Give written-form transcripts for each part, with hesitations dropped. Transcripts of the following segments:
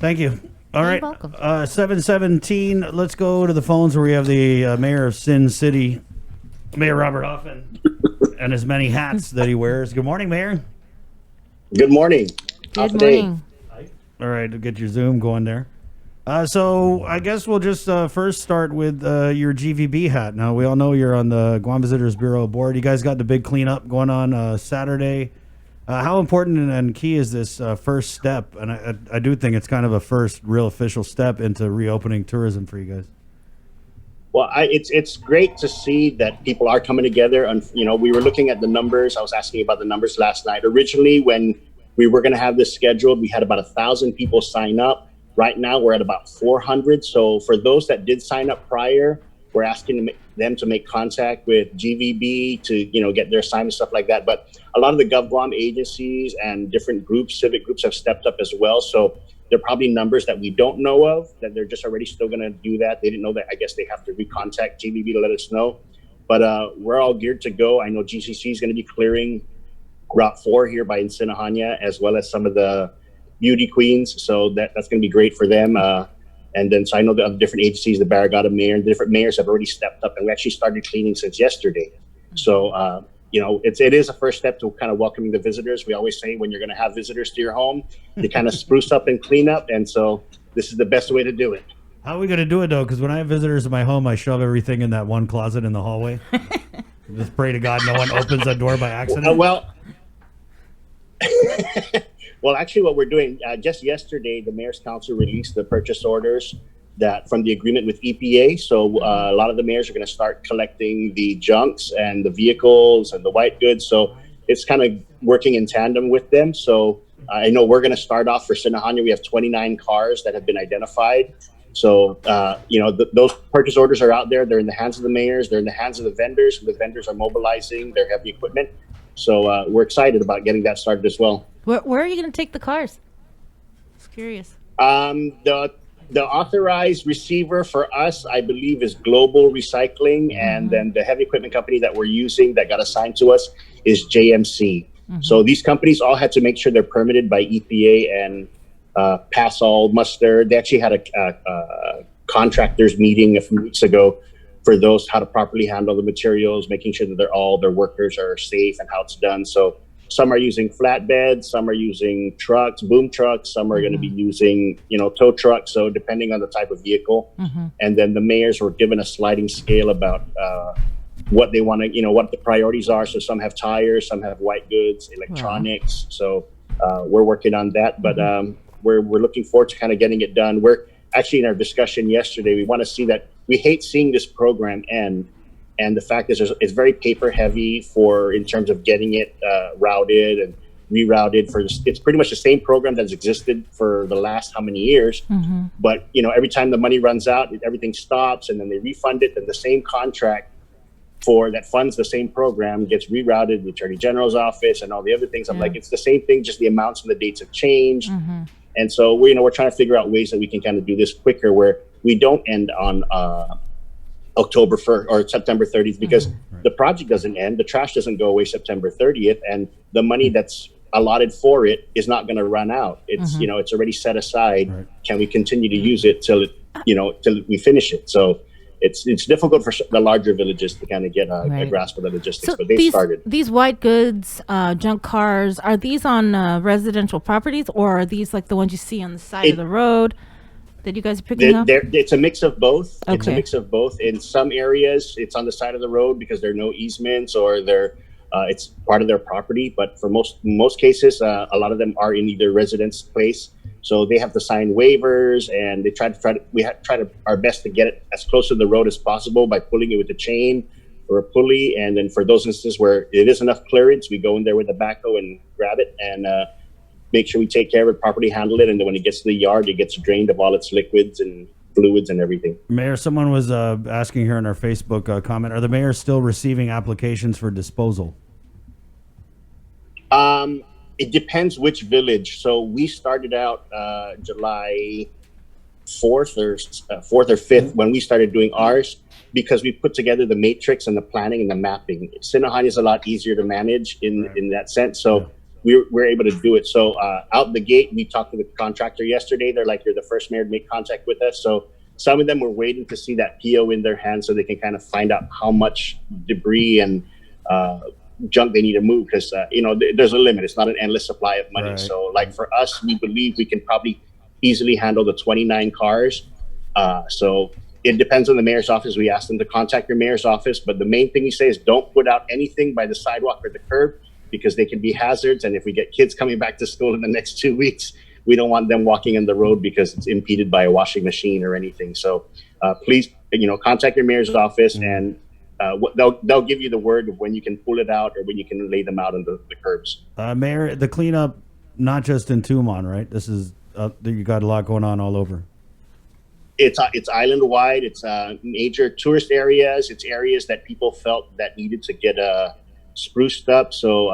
Thank you. All right. You're welcome. 717. Let's go to the phones where we have the mayor of Sin City, Mayor Robert Hofmann, and his many hats that he wears. Good morning, Mayor. Good morning. Good morning. All right, get your Zoom going there. So I guess we'll just first start with your GVB hat. Now, we all know you're on the Guam Visitors Bureau board. You guys got the big cleanup going on Saturday. How important and key is this first step? And I do think it's kind of a first real official step into reopening tourism for you guys. Well, it's great to see that people are coming together. And, we were looking at the numbers. I was asking about the numbers last night. Originally, when we were going to have this scheduled, we had about 1,000 people sign up. Right now, we're at about 400. So for those that did sign up prior, we're asking them to make contact with GVB to, get their assignment, stuff like that. But a lot of the GovGuam agencies and different groups, civic groups, have stepped up as well. So there are probably numbers that we don't know of, that they're just already still going to do that. They didn't know that. I guess they have to recontact GVB to let us know. But we're all geared to go. I know GCC is going to be clearing Route 4 here by Encinahanya, as well as some of the beauty queens. So that's going to be great for them. And then, so I know the other different agencies, the Barragata mayor, and the different mayors have already stepped up, and we actually started cleaning since yesterday. So, it is a first step to kind of welcoming the visitors. We always say when you're going to have visitors to your home, you kind of spruce up and clean up. And so this is the best way to do it. How are we going to do it, though? Because when I have visitors in my home, I shove everything in that one closet in the hallway. Just pray to God no one opens that door by accident. Well, actually, what we're doing, just yesterday, the Mayor's Council released the purchase orders that from the agreement with EPA. So a lot of the mayors are going to start collecting the junks and the vehicles and the white goods. So it's kind of working in tandem with them. So I know we're going to start off for Sinahanya. We have 29 cars that have been identified. So, those purchase orders are out there. They're in the hands of the mayors. They're in the hands of the vendors. The vendors are mobilizing their heavy equipment. So we're excited about getting that started as well. Where are you going to take the cars? Just curious. The authorized receiver for us, I believe, is Global Recycling. And then the heavy equipment company that we're using that got assigned to us is JMC. So these companies all had to make sure they're permitted by EPA and pass all muster. They actually had a contractors meeting a few weeks ago for those, how to properly handle the materials, making sure that their workers are safe and how it's done. So some are using flatbeds, some are using trucks, boom trucks, some are going to be using, tow trucks. So depending on the type of vehicle. And then the mayors were given a sliding scale about what they want to, what the priorities are. So some have tires, some have white goods, electronics. So we're working on that, but we're looking forward to kind of getting it done. We're actually, in our discussion yesterday, we want to see that we hate seeing this program end. And the fact is, it's very paper heavy in terms of getting it routed and rerouted for this. It's pretty much the same program that's existed for the last how many years. But, every time the money runs out, everything stops and then they refund it. And the same contract that funds the same program gets rerouted to the Attorney General's office and all the other things. I'm like, it's the same thing, just the amounts and the dates have changed. And so we're trying to figure out ways that we can kind of do this quicker, where we don't end on October 1st or September 30th, because the project doesn't end. The trash doesn't go away September 30th, and the money that's allotted for it is not going to run out. It's it's already set aside. Can we continue to use it till we finish it? So it's difficult for the larger villages to kind of get a grasp of the logistics, but they started. These white goods, junk cars, are these on residential properties, or are these like the ones you see on the side of the road that you guys are picking up? It's a mix of both. Okay. It's a mix of both. In some areas, it's on the side of the road because there are no easements or it's part of their property. But for most cases, a lot of them are in either residence place. So they have to sign waivers, and they we try our best to get it as close to the road as possible by pulling it with a chain or a pulley. And then for those instances where it is enough clearance, we go in there with a backhoe and grab it and make sure we take care of it, properly handle it. And then when it gets to the yard, it gets drained of all its liquids and fluids and everything. Mayor, someone was asking here in our Facebook comment, are the mayors still receiving applications for disposal? It depends which village. So we started out July 4th or 5th when we started doing ours, because we put together the matrix and the planning and the mapping. Sinahanya is a lot easier to manage in that sense. So we're able to do it. So out the gate, we talked to the contractor yesterday. They're like, you're the first mayor to make contact with us. So some of them were waiting to see that PO in their hands so they can kind of find out how much debris and junk they need to move, because there's a limit. It's not an endless supply of money. Right. So like for us, we believe we can probably easily handle the 29 cars. So it depends on the mayor's office. We asked them to contact your mayor's office, but the main thing we say is don't put out anything by the sidewalk or the curb, because they can be hazards. And if we get kids coming back to school in the next 2 weeks, we don't want them walking in the road because it's impeded by a washing machine or anything. So please, contact your mayor's office, and they'll give you the word of when you can pull it out or when you can lay them out on the curbs. Mayor, the cleanup, not just in Tumon, right? This is you got a lot going on all over. It's island wide. It's major tourist areas. It's areas that people felt that needed to get spruced up. So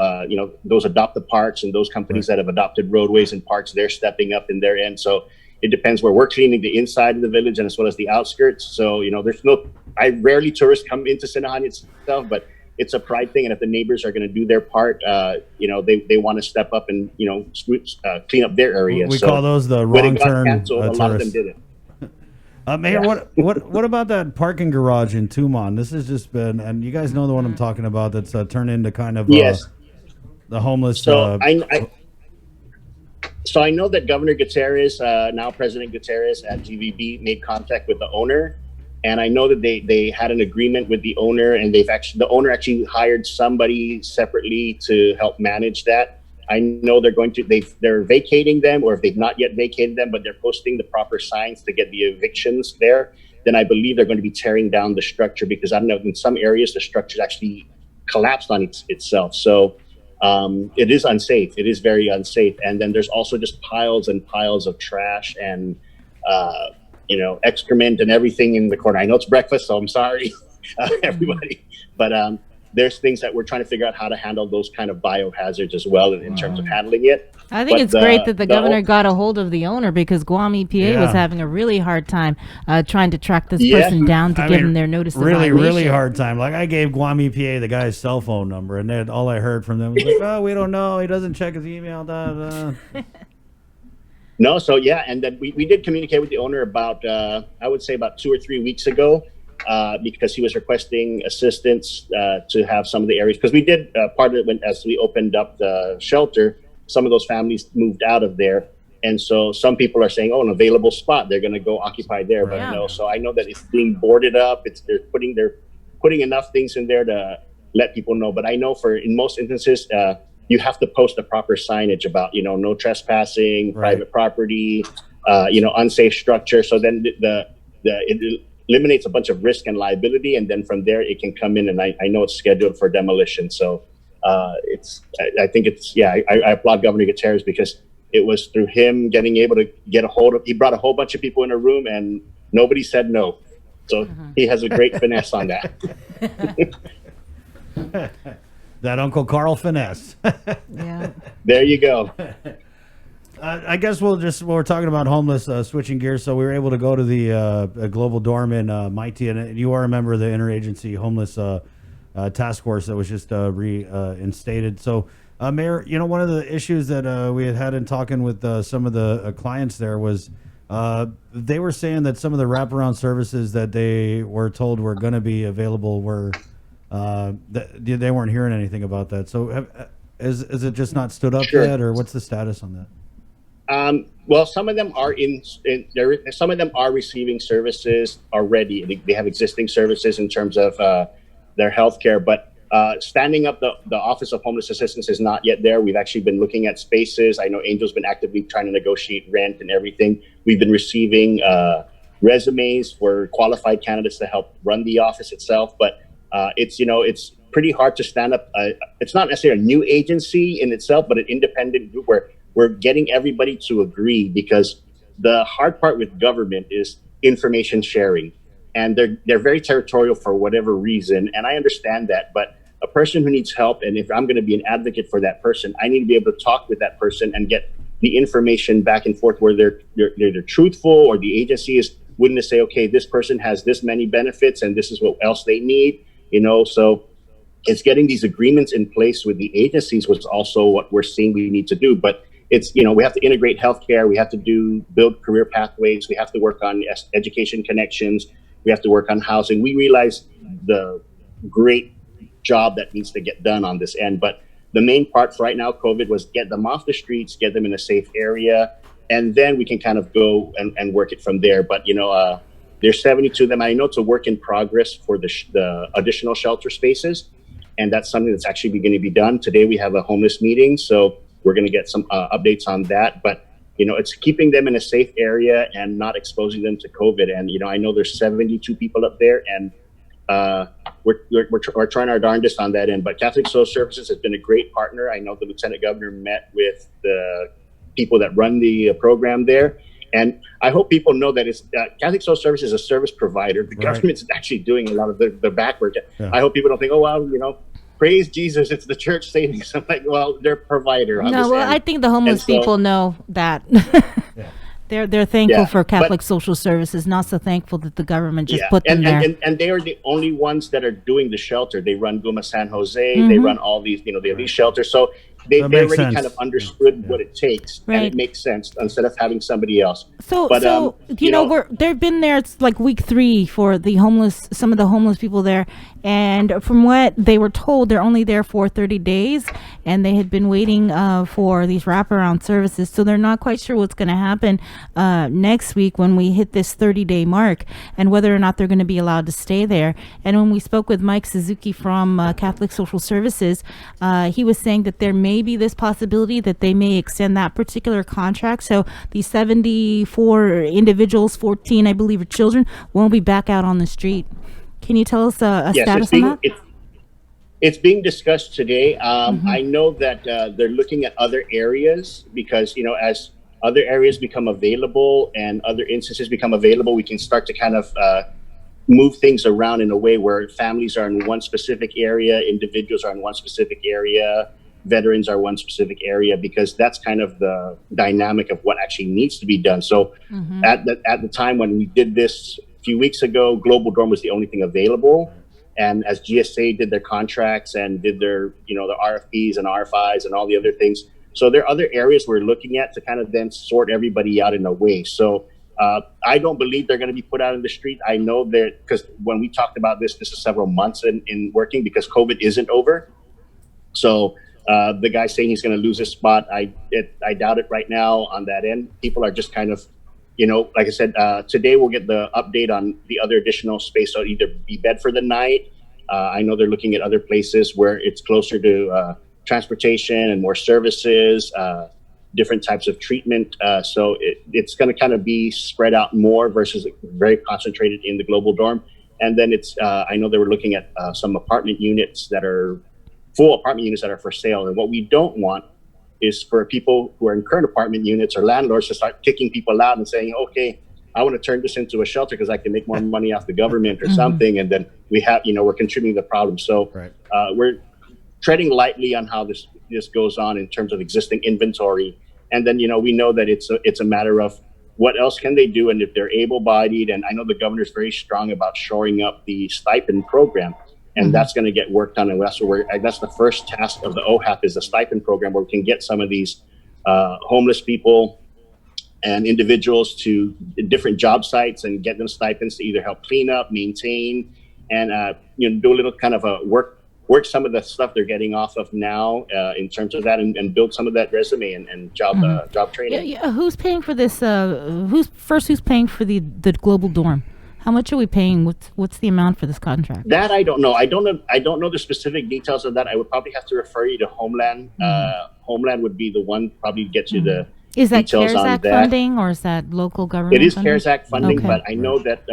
those adopted parks and those companies that have adopted roadways and parks, they're stepping up in their end. So it depends where we're cleaning the inside of the village and as well as the outskirts. So I rarely tourists come into Sinahan itself, but it's a pride thing. And if the neighbors are going to do their part, they want to step up and clean up their area. We call those the wrong turn. Canceled, a lot of them did it. Mayor, what about that parking garage in Tumon? This has just been, and you guys know the one I'm talking about, that's turned into kind of the homeless. So I know that Governor Gutierrez, now President Gutierrez at GVB, made contact with the owner, and I know that they had an agreement with the owner, and the owner actually hired somebody separately to help manage that. I know they're vacating them, or if they've not yet vacated them, but they're posting the proper signs to get the evictions there. Then I believe they're going to be tearing down the structure, because I don't know, in some areas the structure actually collapsed on itself. So it is unsafe. It is very unsafe. And then there's also just piles and piles of trash and excrement and everything in the corner. I know it's breakfast, so I'm sorry, everybody, but there's things that we're trying to figure out how to handle those kind of biohazards as well in terms of handling it. I think it's great that the governor got a hold of the owner, because Guam EPA was having a really hard time trying to track this person down to give them their notice of violation. Really hard time. Like, I gave Guam EPA the guy's cell phone number, and all I heard from them was like, oh, we don't know. He doesn't check his email. No, so and then we did communicate with the owner about, I would say about 2 or 3 weeks ago, because he was requesting assistance to have some of the areas, because we did part of it as we opened up the shelter. Some of those families moved out of there, and so some people are saying, "Oh, an available spot, they're going to go occupy there." But no, so I know that it's being boarded up. They're putting enough things in there to let people know. But I know in most instances, you have to post the proper signage about no trespassing, private property, unsafe structure. So then it eliminates a bunch of risk and liability, and then from there it can come in, and I know it's scheduled for demolition. So I think I applaud Governor Gutierrez, because it was through him able to get a hold of. He brought a whole bunch of people in a room, and nobody said no. So he has a great finesse on that. That Uncle Carl finesse. Yeah. There you go. I guess we're talking about homeless, switching gears. So we were able to go to the Global Dorm in Mighty, and you are a member of the interagency homeless task force that was just reinstated. So, Mayor, one of the issues that we had in talking with some of the clients there was they were saying that some of the wraparound services that they were told were going to be available were they weren't hearing anything about that. So, is it just not stood up yet, or what's the status on that? Well, some of them are some of them are receiving services already. They have existing services in terms of their healthcare, but standing up the Office of Homeless Assistance is not yet there. We've actually been looking at spaces. I know Angel's been actively trying to negotiate rent and everything. We've been receiving resumes for qualified candidates to help run the office itself, but it's pretty hard to stand up. It's not necessarily a new agency in itself, but an independent group where we're getting everybody to agree, because the hard part with government is information sharing, and they're very territorial for whatever reason. And I understand that, but a person who needs help, and if I'm going to be an advocate for that person, I need to be able to talk with that person and get the information back and forth where they're truthful, or the agency is willing to say, okay, this person has this many benefits and this is what else they need, So it's getting these agreements in place with the agencies was also what we're seeing we need to do. But it's, we have to integrate healthcare. We have to build career pathways. We have to work on education connections. We have to work on housing. We realize the great job that needs to get done on this end. But the main part for right now, COVID, was get them off the streets, get them in a safe area, and then we can kind of go and work it from there. But, there's 72 of them. I know it's a work in progress for the additional shelter spaces, and that's something that's actually going to be done. Today we have a homeless meeting, so we're going to get some updates on that. But, it's keeping them in a safe area and not exposing them to COVID. And, I know there's 72 people up there, and we're trying our darndest on that end. But Catholic Social Services has been a great partner. I know the Lieutenant Governor met with the people that run the program there. And I hope people know that it's Catholic Social Services is a service provider. The government's actually doing a lot of the back work. Yeah. I hope people don't think, oh, well, praise Jesus, it's the church saving. So I'm like, well, they're a provider. No, well, I think the homeless people know that. Yeah. They're thankful for Catholic Social Services, not so thankful that the government just put them there. And they are the only ones that are doing the shelter. They run Guma San Jose. They run all these, they have these shelters. So they already kind of understood what it takes, and it makes sense instead of having somebody else. They've been there. It's like week 3 for the homeless, some of the homeless people there, and from what they were told, they're only there for 30 days, and they had been waiting for these wraparound services. So they're not quite sure what's going to happen next week when we hit this 30-day mark, and whether or not they're going to be allowed to stay there. And when we spoke with Mike Suzuki from Catholic Social Services, he was saying that there may be this possibility that they may extend that particular contract. So these 74 individuals, 14, I believe, are children, won't be back out on the street. Can you tell us a status on that? It's being discussed today. I know that they're looking at other areas because, as other areas become available and other instances become available, we can start to kind of move things around in a way where families are in one specific area, individuals are in one specific area, veterans are one specific area, because that's kind of the dynamic of what actually needs to be done. So at the time when we did this a few weeks ago, Global Dorm was the only thing available. And as GSA did their contracts and did their, the RFPs and RFIs and all the other things. So there are other areas we're looking at to kind of then sort everybody out in a way. So I don't believe they're going to be put out in the street. I know that because when we talked about this is several months in working because COVID isn't over. So the guy saying he's going to lose his spot, I doubt it right now on that end. People are just kind of, like I said, today we'll get the update on the other additional space. So either be bed for the night. I know they're looking at other places where it's closer to transportation and more services, different types of treatment. So it's going to kind of be spread out more versus very concentrated in the Global Dorm. And then I know they were looking at some apartment units that are full apartment units that are for sale. And what we don't want is for people who are in current apartment units or landlords to start kicking people out and saying, okay, I want to turn this into a shelter because I can make more money off the government or something. And then we have, we're contributing to the problem. So we're treading lightly on how this goes on in terms of existing inventory. And then, we know that it's a matter of what else can they do? And if they're able-bodied, and I know the governor's very strong about shoring up the stipend program. And that's going to get worked on, and that's the first task of the OHAP is the stipend program, where we can get some of these homeless people and individuals to different job sites and get them stipends to either help clean up, maintain, and do a little kind of a work some of the stuff they're getting off of now in terms of that, and build some of that resume and job training. Yeah. Who's paying for this? Who's paying for the Global Dorm? How much are we paying? What's the amount for this contract? That I don't know. I don't know the specific details of that. I would probably have to refer you to Homeland. Homeland would be the one probably to get you the Is that details CARES on Act that. funding, or is that local government? It is funding? CARES Act funding, Okay. but I know that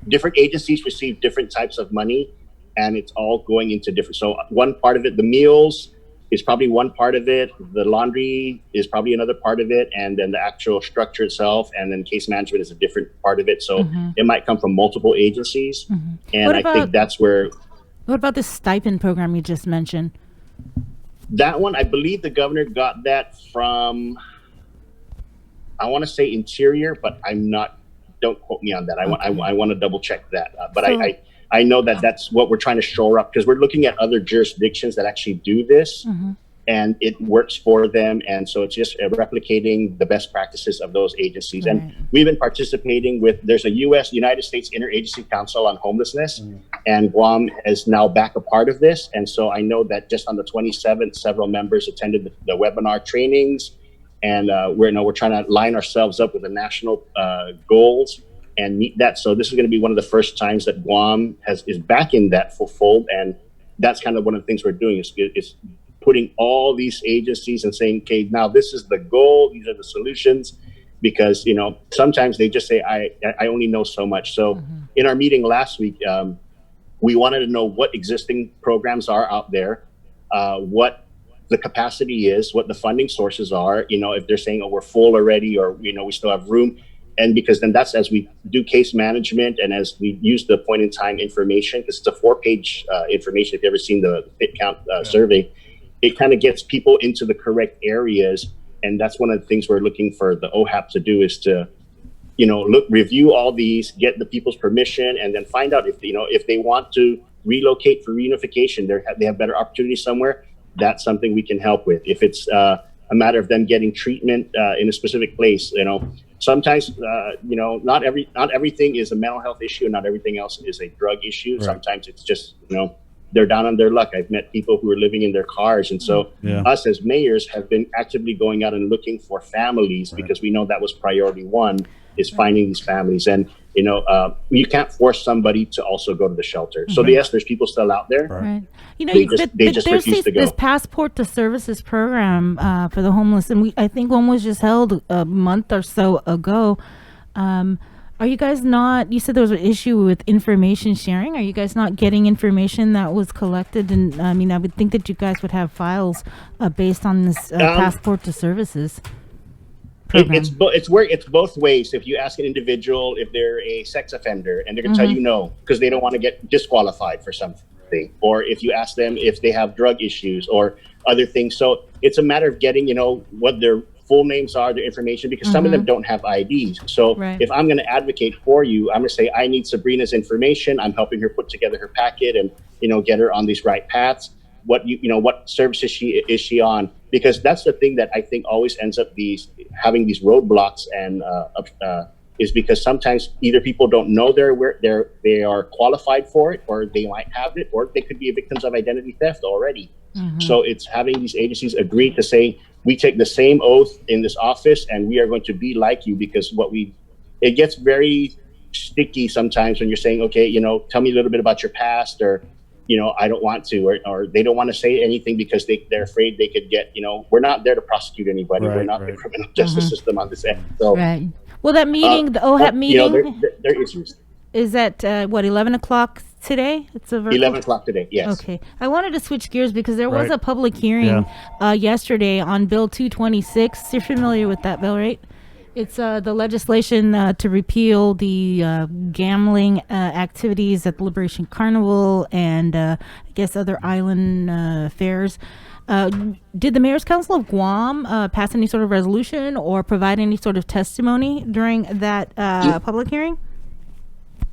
different agencies receive different types of money, and it's all going into different. So one part of it, the meals, is probably one part of it. The laundry is probably another part of it. And then the actual structure itself, and then case management is a different part of it. So it might come from multiple agencies. And I think that's where. What about this stipend program you just mentioned? That one, I believe the governor got that from, I want to say Interior, but I'm not, don't quote me on that. I want to double check that. I know that that's what we're trying to shore up, because we're looking at other jurisdictions that actually do this. And it works for them. And so it's just replicating the best practices of those agencies. Right. And we've been participating there's a United States Interagency Council on Homelessness, and Guam is now back a part of this. And so I know that just on the 27th, several members attended the webinar trainings, and we're trying to line ourselves up with the national goals and meet that. So this is going to be one of the first times that Guam is back in that full fold. And that's kind of one of the things we're doing is putting all these agencies and saying, okay, now this is the goal, these are the solutions, because sometimes they just say, I only know so much. So in our meeting last week, we wanted to know what existing programs are out there, what the capacity is, what the funding sources are, if they're saying, oh, we're full already, or we still have room. And because then that's as we do case management and as we use the point in time information, because it's a 4-page information. If you've ever seen the fit count survey, it kind of gets people into the correct areas. And that's one of the things we're looking for the OHAP to do, is to, review all these, get the people's permission, and then find out if they want to relocate for reunification, they have better opportunities somewhere. That's something we can help with. If it's a matter of them getting treatment in a specific place, sometimes, not everything is a mental health issue, and not everything else is a drug issue. Right. Sometimes it's just, they're down on their luck. I've met people who are living in their cars. And so us as mayors have been actively going out and looking for families, because we know that was priority one, is finding these families. And, you can't force somebody to also go to the shelter. So yes, there's people still out there. Right. They just refuse to go. This Passport to Services program for the homeless, and I think one was just held a month or so ago. Are you guys not, you said there was an issue with information sharing. Are you guys not getting information that was collected? And I would think that you guys would have files based on this Passport to Services program. It's both ways. If you ask an individual if they're a sex offender, and they're going to tell you no, because they don't want to get disqualified for something. Or if you ask them if they have drug issues or other things. So it's a matter of getting, what their full names are, their information, because some of them don't have IDs. So if I'm going to advocate for you, I'm going to say, I need Sabrina's information. I'm helping her put together her packet and, get her on these right paths. What services is she on? Because that's the thing that I think always ends up having these roadblocks, and is because sometimes either people don't know they are qualified for it, or they might have it, or they could be victims of identity theft already. So it's having these agencies agree to say, we take the same oath in this office, and we are going to be like you, because it gets very sticky sometimes when you're saying, okay, tell me a little bit about your past, or, I don't want to, or they don't want to say anything because they're afraid they could get, we're not there to prosecute anybody. We're not the criminal justice system on this end. So, well, that meeting, the OHAP meeting, there are issues. Is at 11 o'clock today? It's a 11 o'clock today, yes. Okay. I wanted to switch gears because there was a public hearing yesterday on Bill 226. You're familiar with that bill, right? It's the legislation to repeal the gambling activities at the Liberation Carnival and I guess other island fairs. Did the Mayor's Council of Guam pass any sort of resolution or provide any sort of testimony during that public hearing?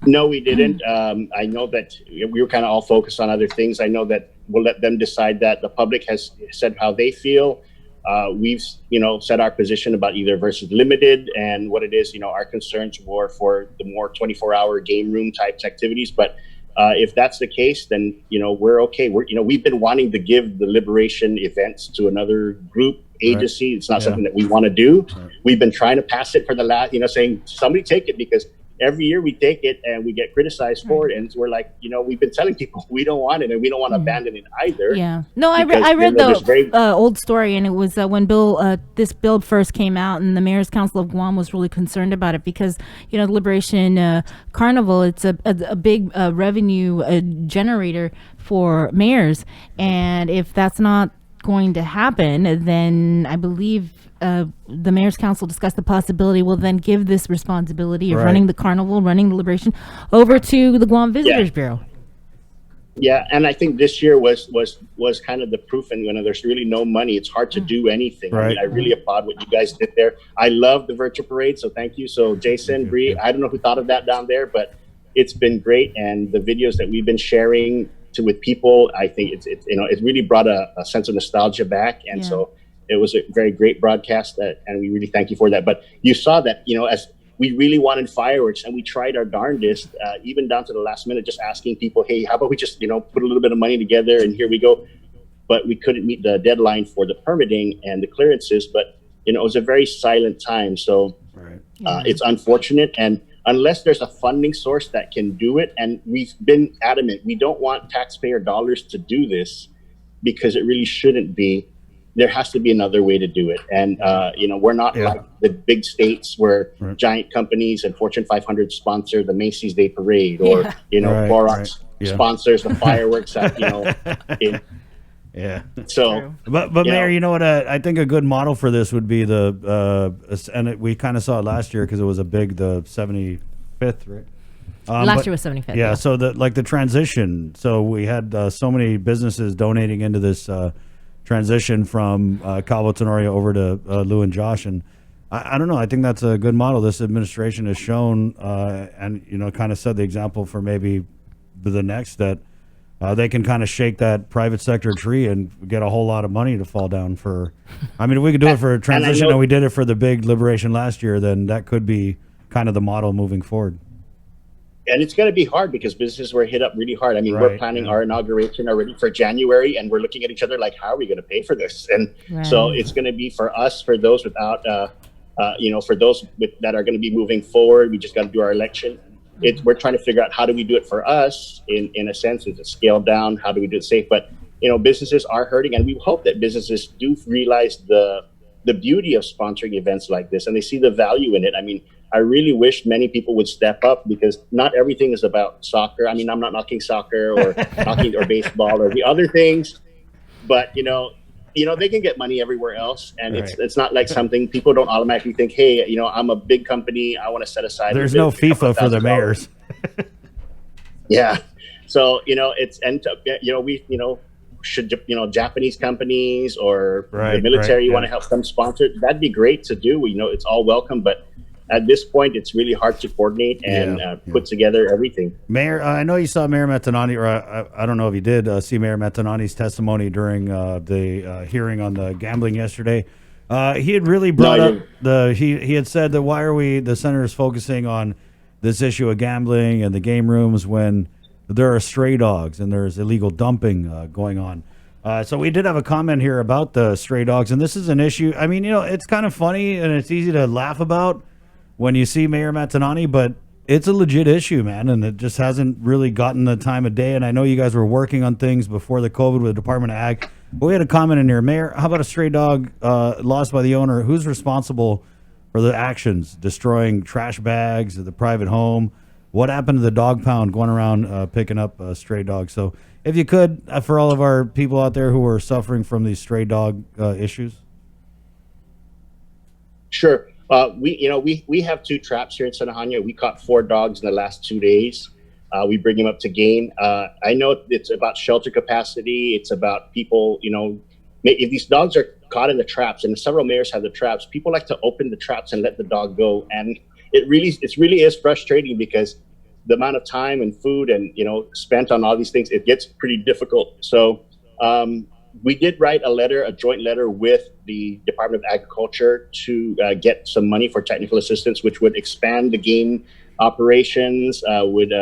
No, we didn't. I know that we were kind of all focused on other things. I know that we'll let them decide that. The public has said how they feel. We've, said our position about either versus limited and what it is. Our concerns were for the more 24-hour game room types activities. But if that's the case, then, we're okay. We've been wanting to give the Liberation events to another group agency. It's not something that we want to do. We've been trying to pass it for the last, saying somebody take it, because every year we take it and we get criticized for it, and we're like, we've been telling people we don't want it, and we don't want to abandon it either. Yeah. No, I read the old story, and it was when this bill first came out, and the Mayor's Council of Guam was really concerned about it because the Liberation Carnival, it's a big revenue generator for mayors, and if that's not going to happen, then I believe the Mayor's Council discussed the possibility will then give this responsibility of running the carnival, running the Liberation, over to the Guam Visitors Bureau. Yeah, and I think this year was kind of the proof. And there's really no money, it's hard to do anything. I mean, I really applaud what you guys did there. I love the virtual parade, so thank you. So Jason, Bree, I don't know who thought of that down there, but it's been great, and the videos that we've been sharing with people, I think it's it really brought a sense of nostalgia back, and so it was a very great broadcast, and we really thank you for that. But you saw that, as we really wanted fireworks, and we tried our darndest, even down to the last minute, just asking people, hey, how about we just put a little bit of money together, and here we go. But we couldn't meet the deadline for the permitting and the clearances. But it was a very silent time, so it's unfortunate. And unless there's a funding source that can do it, and we've been adamant, we don't want taxpayer dollars to do this because it really shouldn't be. There has to be another way to do it. And, we're not like the big states where giant companies and Fortune 500 sponsor the Macy's Day Parade, or, Clorox sponsors the fireworks at, So, but Mayor, you know what? I think a good model for this would be we kind of saw it last year because it was the 75th, right? Last year was 75th. Yeah. So the transition. So we had so many businesses donating into this transition from Cabo Tenorio over to Lou and Josh, and I don't know. I think that's a good model. This administration has shown, and kind of set the example for maybe the next that. They can kind of shake that private sector tree and get a whole lot of money to fall down for. I mean, if we could do it for a transition and we did it for the big liberation last year, then that could be kind of the model moving forward. And it's going to be hard because businesses were hit up really hard. I mean, we're planning our inauguration already for January, and we're looking at each other like, how are we going to pay for this? And so it's going to be for us, for those without, for those that are going to be moving forward. We just got to do our election. We're trying to figure out how do we do it for us in a sense. Is it scaled down? How do we do it safe? But businesses are hurting, and we hope that businesses do realize the beauty of sponsoring events like this, and they see the value in it. I mean, I really wish many people would step up, because not everything is about soccer. I mean, I'm not knocking soccer or knocking or baseball or the other things, but they can get money everywhere else, and it's not like something people don't automatically think, hey, I'm a big company, I want to set aside. There's no FIFA for the mayors. Yeah. So, should Japanese companies or the military want to help them sponsor it, that'd be great to do. It's all welcome, but at this point, it's really hard to coordinate and put together everything. Mayor, I know you saw Mayor Metanani, or I don't know if you did see Mayor Metanani's testimony during the hearing on the gambling yesterday. He had really brought up he had said that why are the senators focusing on this issue of gambling and the game rooms when there are stray dogs and there's illegal dumping going on. So we did have a comment here about the stray dogs, and this is an issue. I mean, it's kind of funny and it's easy to laugh about when you see Mayor Metanani, but it's a legit issue, man, and it just hasn't really gotten the time of day. And I know you guys were working on things before the COVID with the Department of Ag. But we had a comment in here, Mayor, how about a stray dog lost by the owner? Who's responsible for the actions, destroying trash bags at the private home? What happened to the dog pound going around picking up stray dogs? So if you could, for all of our people out there who are suffering from these stray dog issues. Sure. We have 2 traps here in Sanahaña. We caught 4 dogs in the last 2 days. We bring them up to gain. I know it's about shelter capacity. It's about people, if these dogs are caught in the traps, and several mayors have the traps, people like to open the traps and let the dog go. And it really is frustrating, because the amount of time and food and, spent on all these things, it gets pretty difficult. So, we did write a joint letter with the Department of Agriculture to get some money for technical assistance, which would expand the game operations, would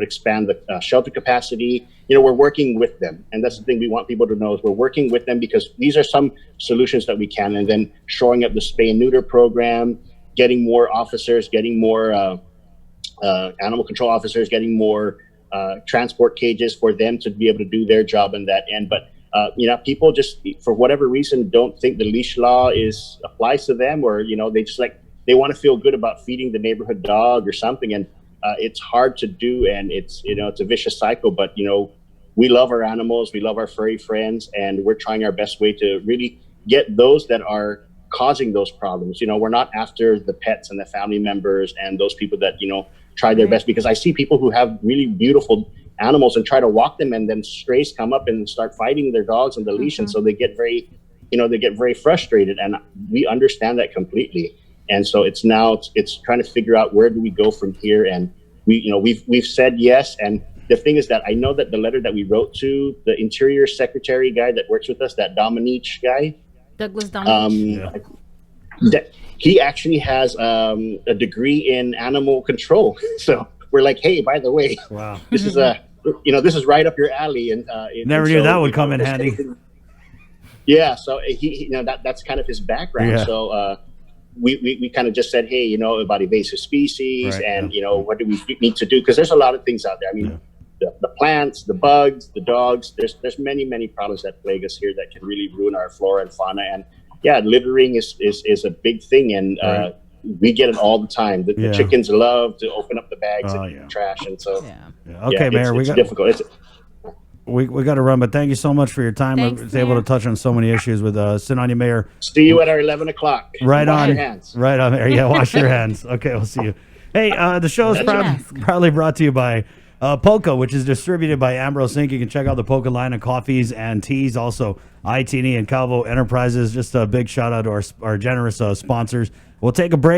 expand the shelter capacity. We're working with them, and that's the thing we want people to know, is we're working with them, because these are some solutions that we can. And then shoring up the spay and neuter program, getting more officers, getting more animal control officers, getting more transport cages for them to be able to do their job on that end. But people just, for whatever reason, don't think the leash law applies to them, or they want to feel good about feeding the neighborhood dog or something, and it's hard to do, and it's a vicious cycle. But we love our animals, we love our furry friends, and we're trying our best way to really get those that are causing those problems. We're not after the pets and the family members and those people that try their best, because I see people who have really beautiful animals and try to walk them, and then strays come up and start fighting their dogs on the leash. And so they get very frustrated, and we understand that completely. And so it's trying to figure out, where do we go from here? And we've said yes. And the thing is that I know that the letter that we wrote to the Interior Secretary guy that works with us, that Dominique guy, Douglas Dominic. that he actually has a degree in animal control. So we're like, hey, by the way, Wow. this is this is right up your alley. And Never knew that would come in handy. Yeah, so he that's kind of his background. Yeah. So we kind of just said, hey, about invasive species, Right, and what do we need to do? Because there's a lot of things out there. I mean, the plants, the bugs, the dogs. There's many problems that plague us here that can really ruin our flora and fauna. And yeah, littering is a big thing, and we get it all the time. The chickens love to open up the bags and eat trash, and so Okay, Mayor, it's difficult. We got to run, but thank you so much for your time. Thanks, I was able to touch on so many issues with Sinani Mayor. See you at our 11 o'clock. Right Wash on. your hands. Right on, Mayor. Yeah, wash your hands. Okay, we'll see you. Hey, the show is proudly brought to you by Polka, which is distributed by Ambrose Inc. You can check out the Polka line of coffees and teas. Also, ITN and Calvo Enterprises. Just a big shout out to our generous sponsors. We'll take a break.